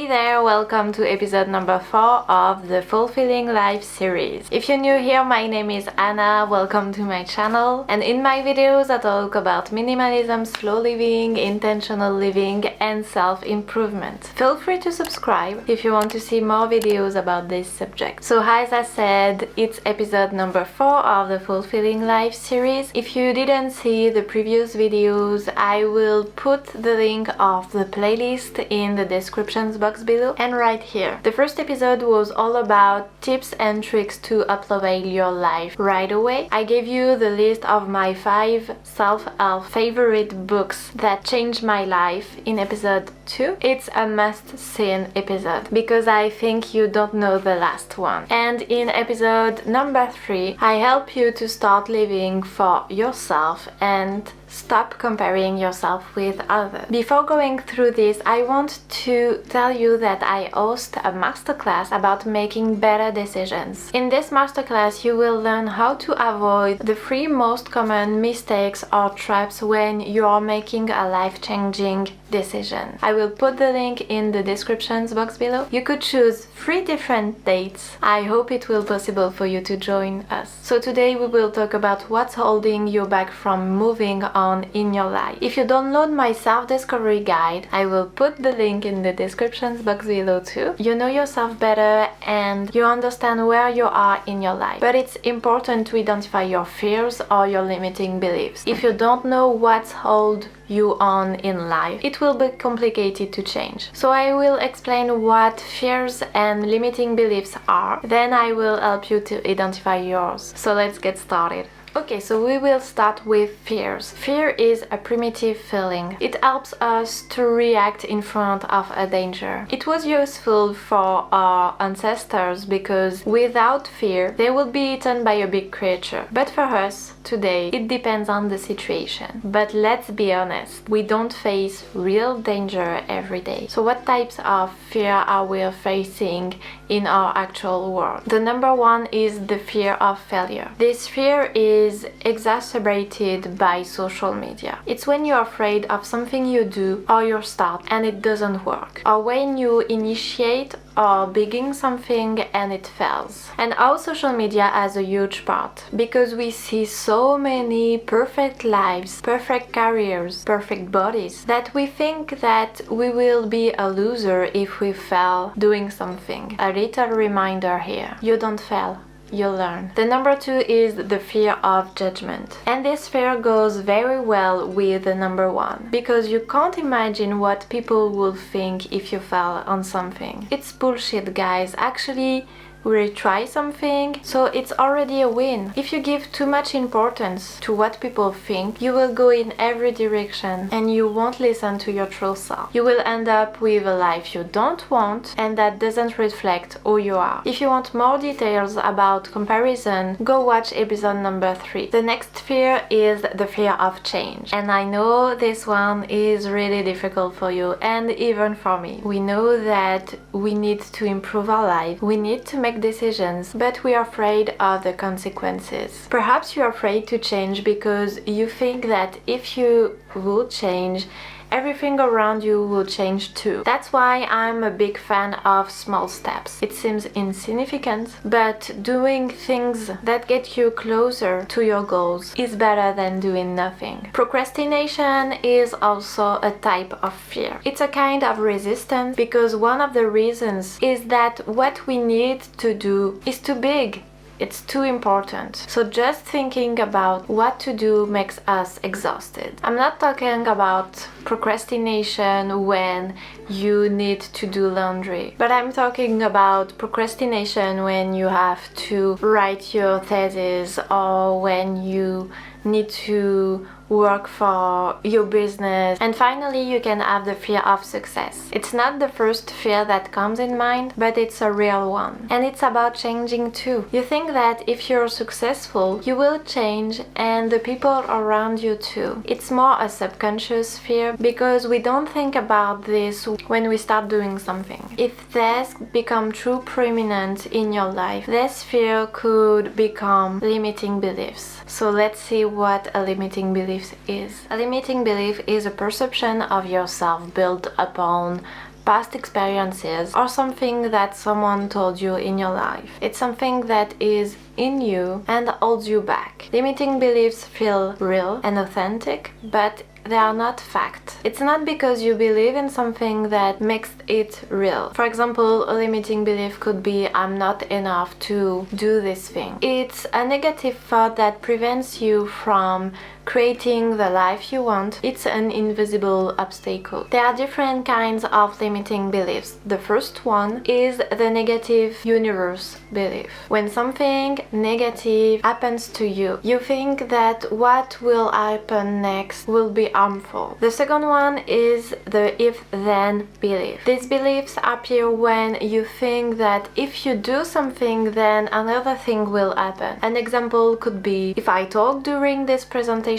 Hey there, welcome to episode number 4 of the Fulfilling Life series. If you're new here, my name is Anna, welcome to my channel. And in my videos I talk about minimalism, slow living, intentional living and self-improvement. Feel free to subscribe if you want to see more videos about this subject. So as I said, it's episode number 4 of the Fulfilling Life series. If you didn't see the previous videos, I will put the link of the playlist in the description box below and right here. The first episode was all about tips and tricks to uplevel your life right away. I gave you the list of my 5 self-help favorite books that changed my life in episode 2. It's a must-see episode because I think you don't know the last one. And in episode number 3, I help you to start living for yourself and stop comparing yourself with others. Before going through this, I want to tell you that I host a masterclass about making better decisions. In this masterclass, you will learn how to avoid the 3 most common mistakes or traps when you are making a life-changing decision. I will put the link in the description box below. You could choose 3 different dates. I hope it will be possible for you to join us. So today we will talk about what's holding you back from moving on in your life. If you download my self-discovery guide, I will put the link in the description box below too. You know yourself better and you understand where you are in your life. But it's important to identify your fears or your limiting beliefs. If you don't know what's holding you on in life, it will be complicated to change. So I will explain what fears and limiting beliefs are, then I will help you to identify yours. So let's get started. Okay, so we will start with fears. Fear is a primitive feeling. It helps us to react in front of a danger. It was useful for our ancestors because without fear, they would be eaten by a big creature. But for us, today, it depends on the situation. But let's be honest, we don't face real danger every day. So what types of fear are we facing in our actual world? The number 1 is the fear of failure. This fear is exacerbated by social media. It's when you're afraid of something you do or you start and it doesn't work, or when you initiate or begin something and it fails. And our social media has a huge part because we see so many perfect lives, perfect careers, perfect bodies that we think that we will be a loser if we fail doing something. A little reminder here, you don't fail, you learn. The number 2 is the fear of judgment. And this fear goes very well with the number 1 because you can't imagine what people will think if you fail on something. It's bullshit, guys. Actually, we try something, so it's already a win. If you give too much importance to what people think, you will go in every direction and you won't listen to your true self. You will end up with a life you don't want and that doesn't reflect who you are. If you want more details about comparison, go watch episode number 3. The next fear is the fear of change. And I know this one is really difficult for you and even for me. We know that we need to improve our life. We need to make decisions, but we are afraid of the consequences. Perhaps you're afraid to change because you think that if you will change, everything around you will change too. That's why I'm a big fan of small steps. It seems insignificant, but doing things that get you closer to your goals is better than doing nothing. Procrastination is also a type of fear. It's a kind of resistance because one of the reasons is that what we need to do is too big. It's too important. So just thinking about what to do makes us exhausted. I'm not talking about procrastination when you need to do laundry, but I'm talking about procrastination when you have to write your thesis or when you need to work for your business. And finally, you can have the fear of success. It's not the first fear that comes in mind, but it's a real one. And it's about changing too. You think that if you're successful, you will change and the people around you too. It's more a subconscious fear because we don't think about this when we start doing something. If this becomes too prominent in your life, this fear could become limiting beliefs. So let's see what a limiting belief is. A limiting belief is a perception of yourself built upon past experiences or something that someone told you in your life. It's something that is in you and holds you back. Limiting beliefs feel real and authentic, but they are not fact. It's not because you believe in something that makes it real. For example, a limiting belief could be I'm not enough to do this thing. It's a negative thought that prevents you from creating the life you want. It's an invisible obstacle. There are different kinds of limiting beliefs. The first one is the negative universe belief. When something negative happens to you, you think that what will happen next will be harmful. The second one is the if-then belief. These beliefs appear when you think that if you do something, then another thing will happen. An example could be, if I talk during this presentation,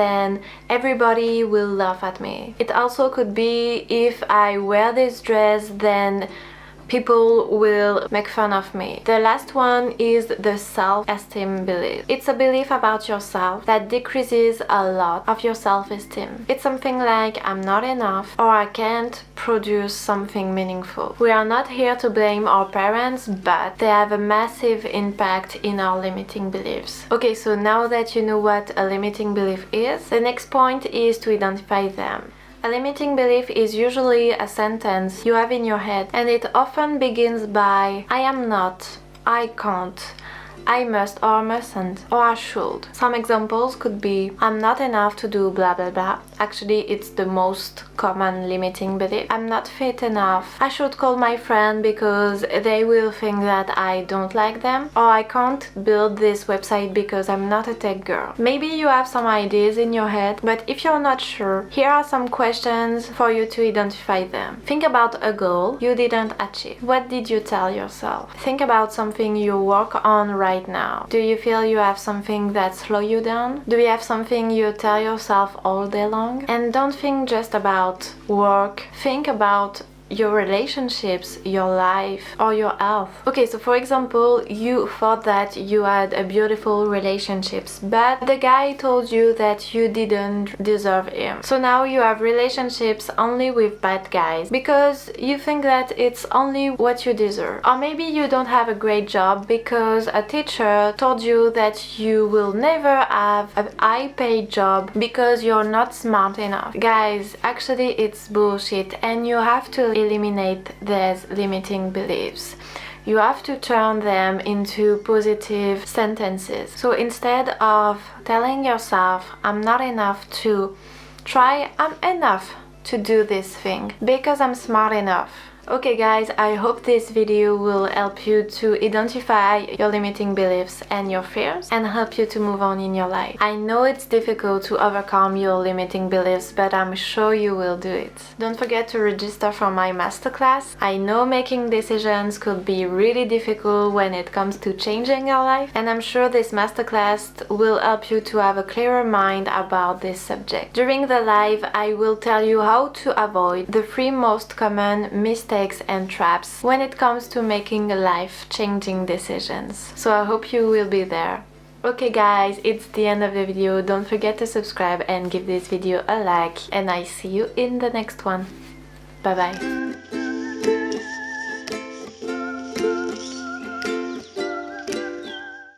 then everybody will laugh at me. It also could be, if I wear this dress, then people will make fun of me. The last one is the self-esteem belief. It's a belief about yourself that decreases a lot of your self-esteem. It's something like I'm not enough or I can't produce something meaningful. We are not here to blame our parents, but they have a massive impact in our limiting beliefs. Okay, so now that you know what a limiting belief is, the next point is to identify them. A limiting belief is usually a sentence you have in your head, and it often begins by I am not, I can't, I must or mustn't, or I should. Some examples could be I'm not enough to do blah blah blah. Actually, it's the most common limiting belief. I'm not fit enough. I should call my friend because they will think that I don't like them. Or I can't build this website because I'm not a tech girl. Maybe you have some ideas in your head, but if you're not sure, here are some questions for you to identify them. Think about a goal you didn't achieve. What did you tell yourself? Think about something you work on right now. Do you feel you have something that slows you down? Do you have something you tell yourself all day long? And don't think just about work. Think about your relationships, your life, or your health. Okay, so for example, you thought that you had a beautiful relationships, but the guy told you that you didn't deserve him. So now you have relationships only with bad guys because you think that it's only what you deserve. Or maybe you don't have a great job because a teacher told you that you will never have a high-paid job because you're not smart enough. Guys, actually it's bullshit, and you have to eliminate these limiting beliefs. You have to turn them into positive sentences. So instead of telling yourself I'm not enough to, try I'm enough to do this thing because I'm smart enough. Okay guys, I hope this video will help you to identify your limiting beliefs and your fears and help you to move on in your life. I know it's difficult to overcome your limiting beliefs, but I'm sure you will do it. Don't forget to register for my masterclass. I know making decisions could be really difficult when it comes to changing your life, and I'm sure this masterclass will help you to have a clearer mind about this subject. During the live, I will tell you how to avoid the 3 most common mistakes and traps when it comes to making life-changing decisions. So I hope you will be there. Okay guys, it's the end of the video. Don't forget to subscribe and give this video a like, and I see you in the next one. Bye bye.